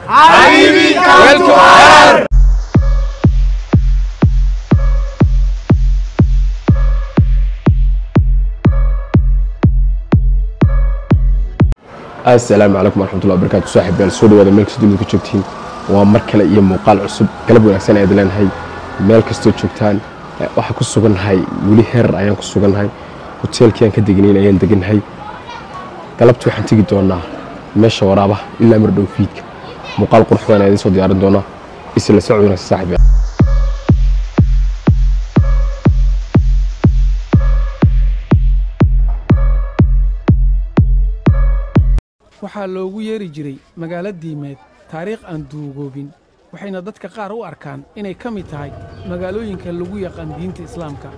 حبيبي كنت السلام عليكم ورحمة الله وبركاته. صاحب السود وهذا ملك سدود كجبتين ومركلة يوم مقال عصب قلب ونحسن عدلان هاي ملك سدود شبتان وحكوا السجن هاي ولي هر أيام كالسجن هاي هوتيل كيان كدقنين أيام دقن هاي قلبت وحن تيجي دونا ماشى ورابه إلا مردو فيك مقال قرحوان هذه صدي أرد دونا إسلا سعودنا الصاحب waxaa loogu yeeri jiray magaalo diimeed taariikh aan duugoobin waxayna dadka qaar u arkaan inay ka mid tahay magaalooyinka lagu yaqaan diinta islaamka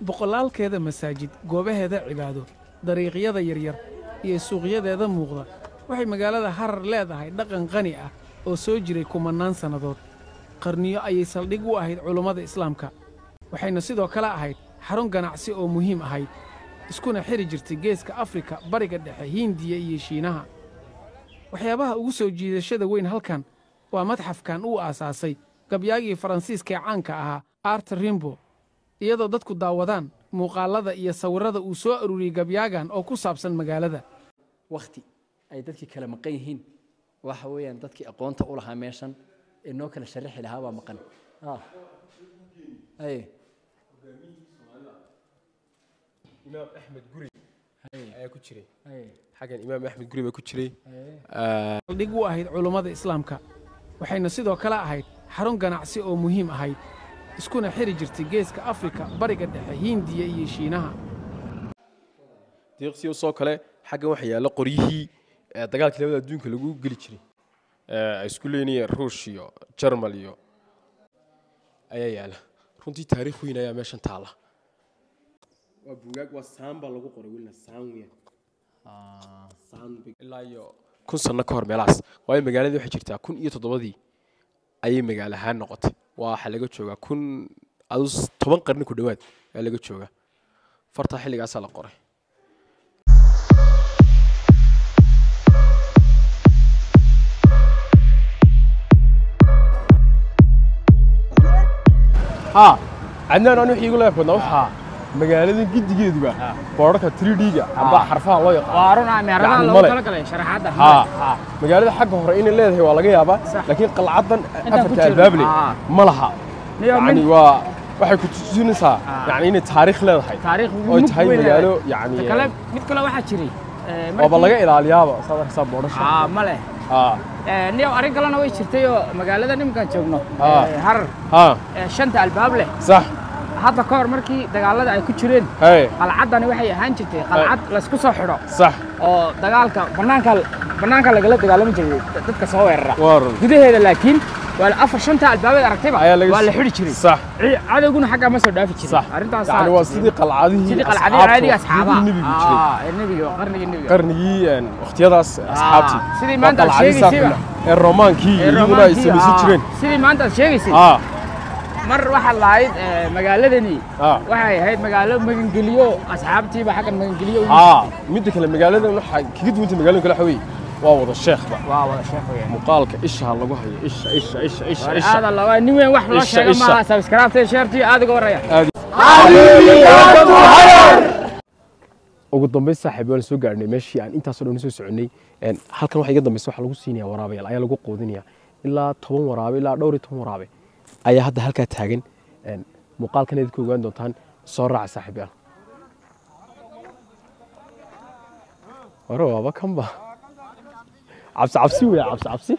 boqolaalkeeda masaajid goobaheeda cibaado dariiqyada yaryar iyo suuqyadeeda muuqda waxay magaalada harar leedahay dhaqan qani ah oo soo jiray kumannaan sannadood qarniyo ayay saldhig u ahayd culummada islaamka waxayna sidoo kale ahayd xarun ganacsi oo muhiim ahayd iskuna xiri jirtay geeska Afrika bariga dhexe Hindiya iyo Shiinaha waxyaabaha ugu soo jiidashada weyn halkan waa madxafkan uu aasaasay gabyaagii Faransiiska caanka ahaa Arthur Rimbaud iyadoo dadku daawadaan muuqaalada iyo sawirada uu soo ururiyay gabyaagan oo ku saabsan magaalada waqti ay dadkii kala maqan yihiin waxa weeyaan dadkii aqoonta u lahaa meeshan ee noo kala sharaxi lahaa waa maqan إمام أحمد قري أيه كتيري حاجة إمام أحمد قري بكتيري دقوا أهيد علماء الإسلام كا وحين سيدو كلا أهيد حرون جناعسي أو مهم أهيد إسكون حري جرتي جيس كأفريقيا بريقة هندية يشينها ديقسي وصو كلا حاجة وحيا لقريه دقال كلا بدون كلا جو قلتشري إسكوليني روسيا جرماليا أيه يالا رنتي تاريخ وين يا ماشان تعالى وبوجاك وسامبا لو قرأ ولا سامويا سام إلا يو كن سنة كهر ملاس وأي مجال ذي حجرتها كن يتضبطي أي مجال هالنقط وحلقة شوجا كن أدوس طبعا قرن كدوات حلقة شوجا فرط حلقة أسأل قرأ ها عندنا نحن يقول لك نوحة magaalada gidigeeduba boorarka 3D-ga amba xarfaha loo yaqaan waaruna meerada loo kala galay sharaxaada magaalada xagga hore in leedahay waa laga yaabaa laakiin qalcadan afarta albaable ma laha yani waa waxay ku tusinaysaa yani in taariikh leedahay oo tahay magaalo yani kala mid kale waxa jiray oo laga ilaaliyaaba sadarka boorasha ma leh niyo arin kalena way jirtay oo magaalada nimkan joogno harar shanta albaab leh sax هذا كور مركي دجالة أي كتيرين قلعة أنا وحي هانجتي قلعة لسكو صحرا صح أو دجالك بنانك لقلت دجالة مجرد تدك صوير وارد كده هذا لكن ولا أفرشنت الباب الركبة ولا حري كتير صح هذا يكون حاجة ما صدق في كتير صح يعني وصدي قلعة دي قلعة عادي أصحابها النبي النبي قرني اختيار أصحابتي سيدي ما أنت شيء الرومان كي يقولوا يسمي كتيرين سيدي ما أنت شيء مر واحد لايد مقالدني waxay ahayd magaalo magangeliyo asxaabtiiba xaqan magangeliyo midda kale magaalada waxa kaga duwanta magaalada kale xawey waa wada sheekhba muuqaalka isha lagu hayo isha hada laba nin weyn wax loo sheego ma subscribe share adiga waraya ugu dambeyn saaxiibayaal soo gaarnay meeshii aan intaas oo dhan soo soconay halkan waxa iga dambeysay waxa lagu siinayaa waraabayaal ayaa lagu qoodinaya ilaa 10 waraabe ilaa dhowr 10 waraabe ayaa hadda halka taagan muuqaalkan idinku ogaan doontaan soo raaca saaxiibayaal waraaba kamba cabsi weey cabsi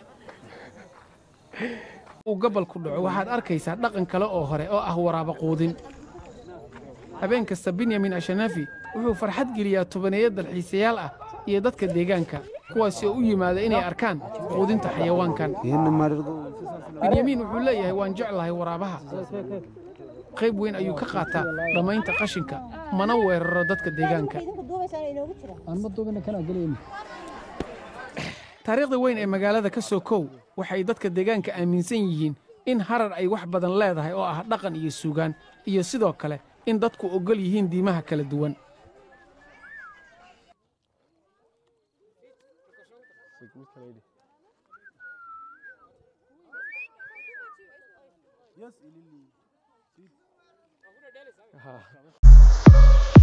uu gobol ku dhaco waxaad arkaysaa dhaqan kale oo hore oo ah waraaba quudin habeen kasta Benjamin Ashanafi wuxuu farxad geliyaa tobaneeyo dalxiisayaal ah iyo dadka deegaanka kuwaas oo u yimaada inay arkaan quudinta xayawaankan Benjamin wuxuu leeyahay waan jeclahay waraabaha qayb weyn ayuu ka qaataa dhamaynta qashinka mana weeraro dadka deegaanka taariikhda weyn ee magaalada ka soo kow waxay dadka deegaanka aaminsan yihiin in harar ay wax badan leedahay oo ah dhaqan iyo suugaan iyo sidoo kale in dadku ogol yihiin diimaha kala duwan Ha.